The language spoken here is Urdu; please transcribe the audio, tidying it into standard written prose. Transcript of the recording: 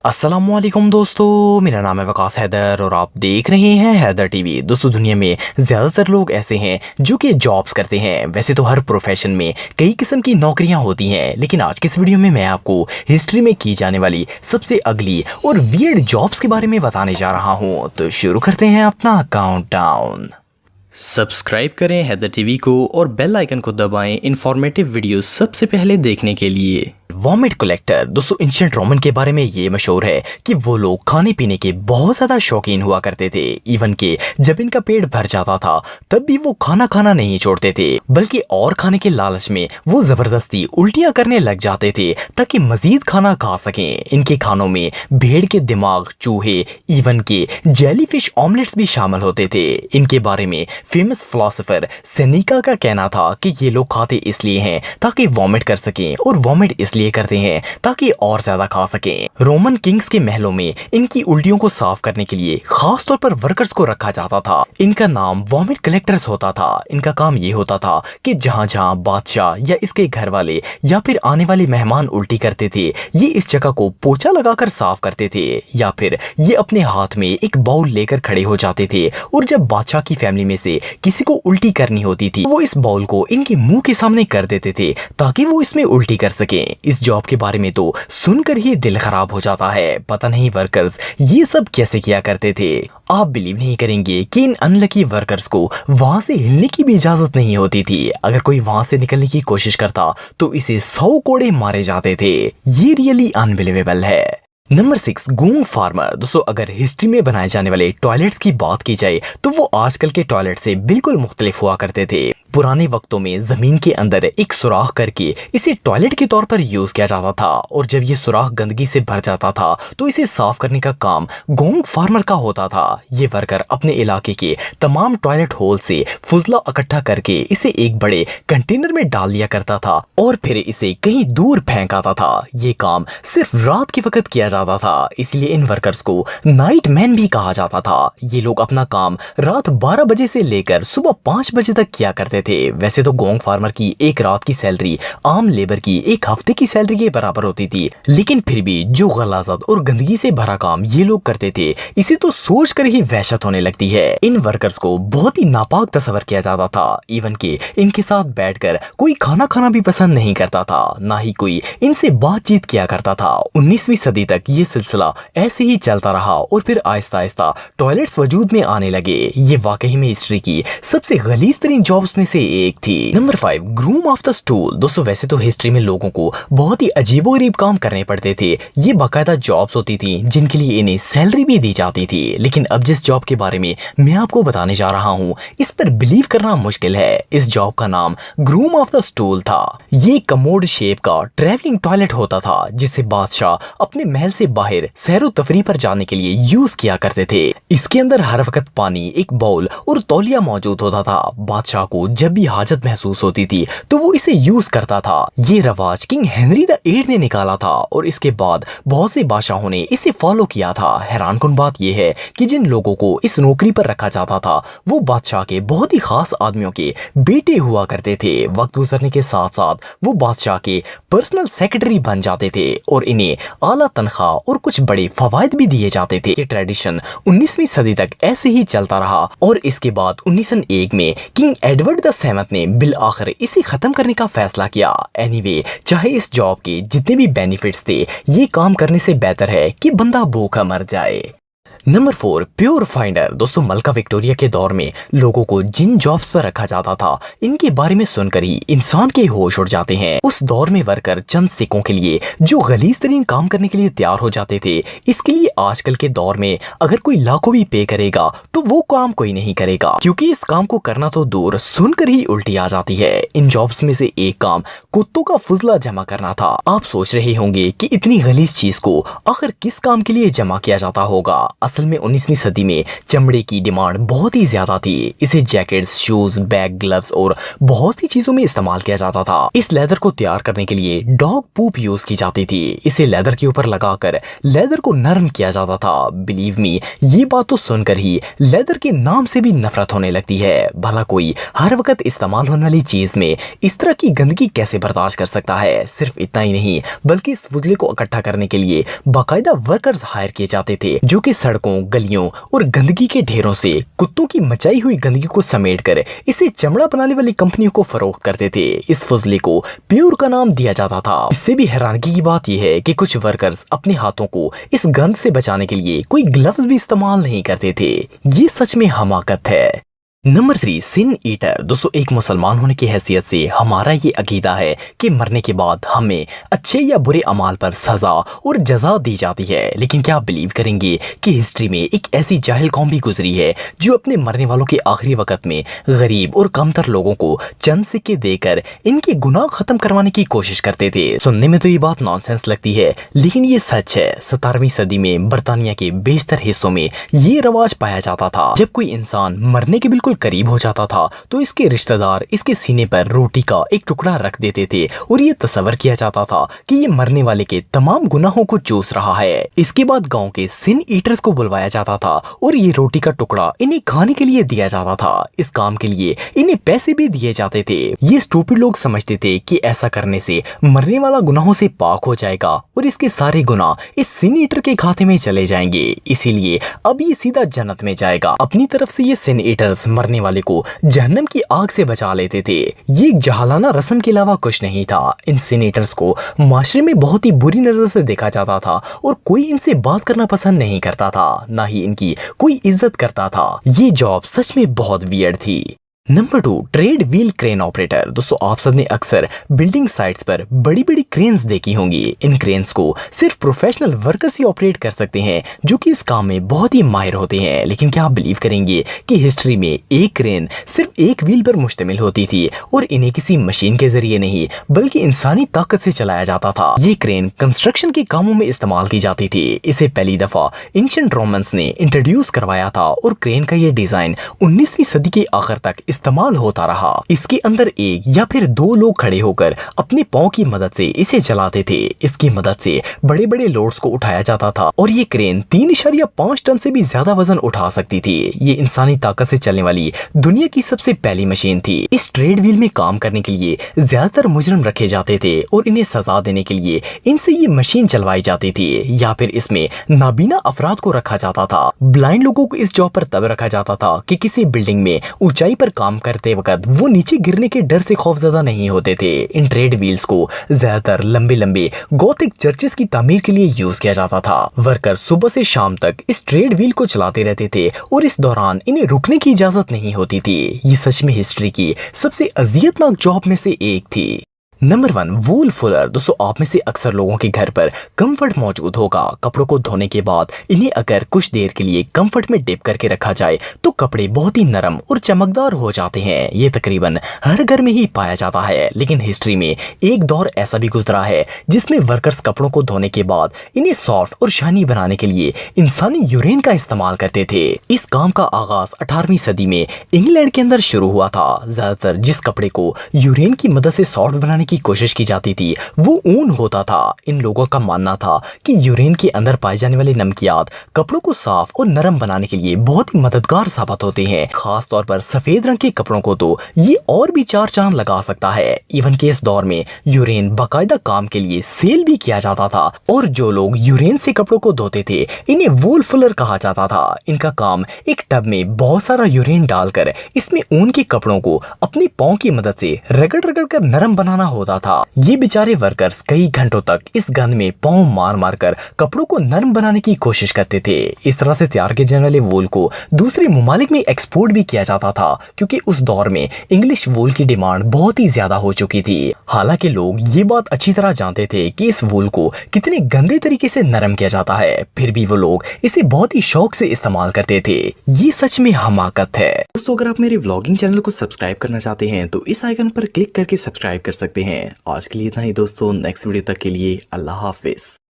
السلام علیکم دوستو، میرا نام ہے وقاص حیدر اور آپ دیکھ رہے ہیں حیدر ٹی وی۔ دوستو، دنیا میں زیادہ تر لوگ ایسے ہیں جو کہ جابز کرتے ہیں۔ ویسے تو ہر پروفیشن میں کئی قسم کی نوکریاں ہوتی ہیں، لیکن آج کے اس ویڈیو میں میں آپ کو ہسٹری میں کی جانے والی سب سے اگلی اور ویئرڈ جابز کے بارے میں بتانے جا رہا ہوں۔ تو شروع کرتے ہیں اپنا کاؤنٹ ڈاؤن۔ سبسکرائب کریں حیدر ٹی وی کو اور بیل آئیکن کو دبائیں انفارمیٹو ویڈیوز سب سے پہلے دیکھنے کے لیے۔ وامٹ کلیکٹر، دوستو اینشنٹ رومن کے بارے میں یہ مشہور ہے کہ وہ لوگ کھانے پینے کے بہت زیادہ شوقین ہوا کرتے تھے۔ ایون کہ جب ان کا پیٹ بھر جاتا تھا تب بھی وہ کھانا نہیں چھوڑتے تھے، بلکہ اور کھانے کے لالچ میں وہ زبردستی الٹیاں کرنے لگ جاتے تھے تاکہ مزید کھانا کھا سکیں۔ ان کے کھانوں میں بھیڑ کے دماغ، چوہے، ایون کہ جیلی فش آملیٹس بھی شامل ہوتے تھے۔ ان کے بارے میں فیمس فلاسفر سینیکا کا کہنا تھا کہ یہ لوگ کھاتے اس لیے ہیں تاکہ وامٹ کر سکیں، اور وامٹ اس لیے کرتے ہیں تاکہ اور زیادہ کھا سکیں۔ رومن کنگز کے محلوں میں ان کی الٹیوں کو صاف کرنے کے لیے خاص طور پر ورکرز کو رکھا جاتا تھا۔ ان کا نام وامٹ کلیکٹرز ہوتا تھا۔ ان کا کام یہ ہوتا تھا کہ جہاں جہاں بادشاہ یا اس کے گھر والے یا پھر آنے والے مہمان الٹی کرتے تھے، یہ اس جگہ کو پوچھا لگا کر صاف کرتے تھے، یا پھر یہ اپنے ہاتھ میں ایک باؤل لے کر کھڑے ہو جاتے تھے، اور جب بادشاہ کی فیملی میں سے کسی کو الٹی کرنی ہوتی تھی وہ اس باؤل کو ان کے منہ کے سامنے کر دیتے تھے تاکہ وہ اس میں الٹی کر سکیں۔ اس جاب کے بارے میں تو سن کر ہی دل خراب ہو جاتا ہے، پتہ نہیں ورکرز یہ سب کیسے کیا کرتے تھے۔ آپ بلیو نہیں کریں گے کہ ان انلکی ورکرز کو وہاں سے ہلنے کی بھی اجازت نہیں ہوتی تھی۔ اگر کوئی وہاں سے نکلنے کی کوشش کرتا تو اسے 100 کوڑے مارے جاتے تھے۔ یہ ریئلی انبلیویبل ہے۔ Number 6، gong farmer. دوستو، اگر ہسٹری میں بنائے جانے والے ٹوائلٹس کی بات کی جائے تو وہ آج کل کے ٹوائلٹ سے بالکل مختلف ہوا کرتے تھے۔ پرانے وقتوں میں زمین کے اندر ایک سوراخ کر کے اسے ٹوائلٹ کے طور پر یوز کیا جاتا تھا، اور جب یہ سوراخ گندگی سے بھر جاتا تھا تو اسے صاف کرنے کا کام گونگ فارمر کا ہوتا تھا۔ یہ ورکر اپنے علاقے کے تمام ٹوائلٹ ہول سے فضلہ اکٹھا کر کے اسے ایک بڑے کنٹینر میں ڈال لیا کرتا تھا اور پھر اسے کہیں دور پھینک آتا تھا۔ یہ کام صرف رات کے وقت کیا جاتا تھا، اس لیے ان ورکرز کو نائٹ مین بھی کہا جاتا تھا۔ یہ لوگ اپنا کام رات 12 بجے سے لے کر صبح 5 بجے تک کیا کرتے تھے۔ ویسے تو گونگ فارمر کی ایک رات کی سیلری عام لیبر کی ایک ہفتے کی سیلری کے برابر ہوتی تھی، لیکن پھر بھی جو غلاظت اور گندگی سے بھرا کام یہ لوگ کرتے تھے اسے تو سوچ کر ہی وحشت ہونے لگتی ہے۔ ان ورکرز کو بہت ہی ناپاک تصور کیا جاتا تھا، ایون کہ ان کے ساتھ بیٹھ کر کوئی کھانا بھی پسند نہیں کرتا تھا، نہ ہی کوئی ان سے بات چیت کیا کرتا تھا۔ 19ویں صدی تک یہ سلسلہ ایسے ہی چلتا رہا اور پھر آہستہ آہستہ ٹوائلٹس وجود میں آنے لگے۔ یہ واقعی میں ہسٹری کی سب سے غلیظ ترین جابز میں سے ایک تھی۔ Number 5، groom of the stool. دوستو، ویسے تو ہسٹری میں لوگوں کو بہت ہی عجیب و غریب کام کرنے پڑتے تھے۔ یہ باقاعدہ جابز ہوتی تھیں جن کے لیے انہیں سیلری بھی دی جاتی تھی، لیکن اب جس جاب کے بارے میں آپ کو بتانے جا رہا ہوں اس پر بلیو کرنا مشکل ہے۔ اس جاب کا نام گروم آف دا اسٹول تھا۔ یہ کموڈ شیپ کا ٹریولنگ ٹوائلٹ ہوتا تھا جسے بادشاہ اپنے محل سے باہر سیر و تفریح پر جانے کے لیے یوز کیا کرتے تھے۔ اس کے اندر ہر وقت پانی، ایک باؤل اور تولیہ موجود ہوتا تھا۔ بادشاہ کو جب بھی حاجت محسوس ہوتی تھی تو وہ اسے یوز کرتا تھا۔ یہ رواج کنگ ہنری دا 8 نے نکالا تھا اور اس کے بعد بہت سے بادشاہوں نے اسے فالو کیا تھا۔ حیران کن بات یہ ہے کہ جن لوگوں کو اس نوکری پر رکھا جاتا تھا وہ بادشاہ کے بہت ہی خاص آدمیوں کے بیٹے ہوا کرتے تھے۔ وقت گزرنے کے ساتھ ساتھ وہ بادشاہ کے پرسنل سیکرٹری بن جاتے تھے اور انہیں اعلیٰ تنخواہ اور کچھ بڑے فوائد بھی دیے جاتے تھے۔ یہ ٹریڈیشن 19ویں صدی تک ایسے ہی چلتا رہا اور اس کے بعد 1901 میں کنگ ایڈورڈ دا 7 نے بالآخر اسے ختم کرنے کا فیصلہ کیا۔ اینی وے، چاہے اس جاب کے جتنے بھی بینیفٹس تھے، یہ کام کرنے سے بہتر ہے کہ بندہ بھوکا مر جائے۔ Number 4، pure finder. دوستو، ملکہ وکٹوریہ کے دور میں لوگوں کو جن جابز پر رکھا جاتا تھا ان کے بارے میں سن کر ہی انسان کے ہوش اڑ جاتے ہیں۔ اس دور میں ورکر چند سکوں کے لیے جو غلیظ ترین کام کرنے کے لیے تیار ہو جاتے تھے، اس کے لیے آج کل کے دور میں اگر کوئی لاکھوں بھی پے کرے گا تو وہ کام کوئی نہیں کرے گا، کیونکہ اس کام کو کرنا تو دور، سن کر ہی الٹی آ جاتی ہے۔ ان جابز میں سے ایک کام کتوں کا فضلہ جمع کرنا تھا۔ آپ سوچ رہے ہوں گے کہ اتنی غلیظ چیز کو آخر کس کام کے لیے جمع کیا جاتا ہوگا؟ اصل میں 19ویں صدی میں چمڑے کی ڈیمانڈ بہت ہی زیادہ تھی۔ اسے جیکٹس، شوز، بیگ، گلوز اور بہت سی چیزوں میں استعمال کیا جاتا تھا۔ اس لیدر کو تیار کرنے کے لیے ڈاگ پوپ یوز کی جاتی تھی۔ اسے لیدر کے اوپر لگا کر لیدر کو نرم کیا جاتا تھا۔ بلیو می، یہ بات تو سن کر ہی لیدر کے نام سے بھی نفرت ہونے لگتی ہے۔ بھلا کوئی ہر وقت استعمال ہونے والی چیز میں اس طرح کی گندگی کیسے برداشت کر سکتا ہے؟ صرف اتنا ہی نہیں بلکہ اس فضلے کو اکٹھا کرنے کے لیے باقاعدہ ورکرز ہائر کیے جاتے تھے جو کہ سڑکوں، گلیوں اور گندگی کے ڈھیروں سے کتوں کی مچائی ہوئی گندگی کو سمیٹ کر اسے چمڑا بنانے والی کمپنیوں کو فروخت کرتے تھے۔ اس فضلے کو پیور کا نام دیا جاتا تھا۔ اس سے بھی حیرانگی کی بات یہ ہے کہ کچھ ورکرز اپنے ہاتھوں کو اس گند سے بچانے کے لیے کوئی گلوز بھی استعمال نہیں کرتے تھے۔ یہ سچ میں حماقت ہے۔ نمبر 3، سن ایٹر۔ دوستو، ایک مسلمان ہونے کی حیثیت سے ہمارا یہ عقیدہ ہے کہ مرنے کے بعد ہمیں اچھے یا برے اعمال پر سزا اور جزا دی جاتی ہے، لیکن کیا آپ بلیو کریں گے کہ ہسٹری میں ایک ایسی جاہل قوم بھی گزری ہے جو اپنے مرنے والوں کے آخری وقت میں غریب اور کمتر لوگوں کو چند سکے دے کر ان کے گناہ ختم کروانے کی کوشش کرتے تھے؟ سننے میں تو یہ بات نان سینس لگتی ہے، لیکن یہ سچ ہے۔ 17ویں صدی میں برطانیہ کے بیشتر حصوں میں یہ رواج پایا جاتا تھا۔ جب کوئی انسان مرنے کے بالکل قریب ہو جاتا تھا تو اس کے رشتہ دار اس کے سینے پر روٹی کا ایک ٹکڑا رکھ دیتے تھے اور یہ تصور کیا جاتا تھا کہ یہ مرنے والے کے تمام گناہوں کو چوس رہا ہے۔ اس کے بعد گاؤں کے سن ایٹرز کو بلوایا جاتا تھا اور یہ روٹی کا ٹکڑا انہیں کھانے کے لیے دیا جاتا تھا۔ اس کام کے لیے انہیں پیسے بھی دیے جاتے تھے۔ یہ اسٹوپڈ لوگ سمجھتے تھے کہ ایسا کرنے سے مرنے والا گناہوں سے پاک ہو جائے گا اور اس کے سارے گناہ اس سن ایٹر کے کھاتے میں چلے جائیں گے، اسی لیے اب یہ سیدھا جنت میں جائے گا۔ اپنی طرف سے یہ سن ایٹرز مرنے والے کو جہنم کی آگ سے بچا لیتے تھے۔ یہ ایک جہالانہ رسم کے علاوہ کچھ نہیں تھا۔ ان سینیٹرز کو معاشرے میں بہت ہی بری نظر سے دیکھا جاتا تھا اور کوئی ان سے بات کرنا پسند نہیں کرتا تھا، نہ ہی ان کی کوئی عزت کرتا تھا۔ یہ جاب سچ میں بہت ویئرڈ تھی۔ نمبر 2، ٹریڈ ویل کرین آپریٹر۔ دوستو، آپ سب نے اکثر بلڈنگ سائٹس پر بڑی بڑی کرینز دیکھی ہوں گی۔ ان کرینز کو صرف پروفیشنل ورکرز ہی آپریٹ کر سکتے ہیں جو کہ اس کام میں بہت ہی ماہر ہوتے ہیں، لیکن کیا آپ بلیو کریں گے کہ ہسٹری میں ایک کرین صرف ایک ویل پر مشتمل ہوتی تھی اور انہیں کسی مشین کے ذریعے نہیں بلکہ انسانی طاقت سے چلایا جاتا تھا۔ یہ کرین کنسٹرکشن کے کاموں میں استعمال کی جاتی تھی۔ اسے پہلی دفعہ اینشنٹ رومنز نے انٹروڈیوس کروایا تھا اور کرین کا یہ ڈیزائن 19ویں صدی کے آخر تک استعمال ہوتا رہا۔ اس کے اندر ایک یا پھر دو لوگ کھڑے ہو کر اپنے پاؤں کی مدد سے اسے چلاتے تھے۔ اس کی مدد سے بڑے بڑے لوڈز کو اٹھایا جاتا تھا اور یہ کرین 3.5 ٹن سے بھی زیادہ وزن اٹھا سکتی تھی۔ یہ انسانی طاقت سے چلنے والی دنیا کی سب سے پہلی مشین تھی۔ اس ٹریڈ ویل میں کام کرنے کے لیے زیادہ تر مجرم رکھے جاتے تھے اور انہیں سزا دینے کے لیے ان سے یہ مشین چلوائی جاتی تھی، یا پھر اس میں نابینا افراد کو رکھا جاتا تھا۔ بلائنڈ لوگوں کو اس جاب پر تب رکھا جاتا تھا کہ کسی بلڈنگ میں اونچائی پر کام کرتے وقت وہ نیچے گرنے کے ڈر سے خوفزدہ نہیں ہوتے تھے۔ ان ٹریڈ ویلز کو زیادہ تر لمبے لمبے گوتھک چرچز کی تعمیر کے لیے یوز کیا جاتا تھا۔ ورکر صبح سے شام تک اس ٹریڈ ویل کو چلاتے رہتے تھے اور اس دوران انہیں رکنے کی اجازت نہیں ہوتی تھی۔ یہ سچ میں ہسٹری کی سب سے اذیت ناک جاب میں سے ایک تھی۔ نمبر 1، وول فولر۔ دوستو، آپ میں سے اکثر لوگوں کے گھر پر کمفرٹ موجود ہوگا۔ کپڑوں کو دھونے کے بعد انہیں اگر کچھ دیر کے لیے کمفرٹ میں ڈپ کر کے رکھا جائے تو کپڑے بہت ہی نرم اور چمکدار ہو جاتے ہیں۔ یہ تقریباً ہر گھر میں ہی پایا جاتا ہے، لیکن ہسٹری میں ایک دور ایسا بھی گزرا ہے جس میں ورکرز کپڑوں کو دھونے کے بعد انہیں سافٹ اور شائنی بنانے کے لیے انسانی یورین کا استعمال کرتے تھے۔ اس کام کا آغاز 18ویں صدی میں انگلینڈ کے اندر شروع ہوا تھا۔ زیادہ تر جس کپڑے کو یورین کی مدد سے سافٹ بنانے کی کوشش کی جاتی تھی وہ اون ہوتا تھا۔ ان لوگوں کا ماننا تھا کہ یورین کے اندر پائے جانے والے نمکیات کپڑوں کو صاف اور نرم بنانے کے لیے بہت ہی مددگار ثابت ہوتے ہیں۔ خاص طور پر سفید رنگ کے کپڑوں کو تو یہ اور بھی 4 چاند لگا سکتا ہے۔ ایون کہ اس دور میں یورین باقاعدہ کام کے لیے سیل بھی کیا جاتا تھا اور جو لوگ یورین سے کپڑوں کو دھوتے تھے انہیں وول فولر کہا جاتا تھا۔ ان کا کام ایک ٹب میں بہت سارا یورین ڈال کر اس میں اون کے کپڑوں کو اپنے پاؤں کی مدد سے رگڑ رگڑ کر نرم بنانا ہوتا تھا۔ یہ بیچارے ورکرز کئی گھنٹوں تک اس گند میں پاؤں مار مار کر کپڑوں کو نرم بنانے کی کوشش کرتے تھے۔ اس طرح سے تیار کیے جانے والے وول کو دوسرے ممالک میں ایکسپورٹ بھی کیا جاتا تھا کیونکہ اس دور میں انگلش وول کی ڈیمانڈ بہت ہی زیادہ ہو چکی تھی۔ حالانکہ لوگ یہ بات اچھی طرح جانتے تھے کہ اس وول کو کتنے گندے طریقے سے نرم کیا جاتا ہے، پھر بھی وہ لوگ اسے بہت ہی شوق سے استعمال کرتے تھے۔ یہ سچ میں حماقت ہے۔ دوستو، اگر آپ میرے ولاگنگ چینل کو سبسکرائب کرنا چاہتے ہیں تو اس آئیکن پر کلک کر کے سبسکرائب کر سکتے ہیں۔ آج کے لیے اتنا ہی دوستو، نیکسٹ ویڈیو تک کے لیے اللہ حافظ۔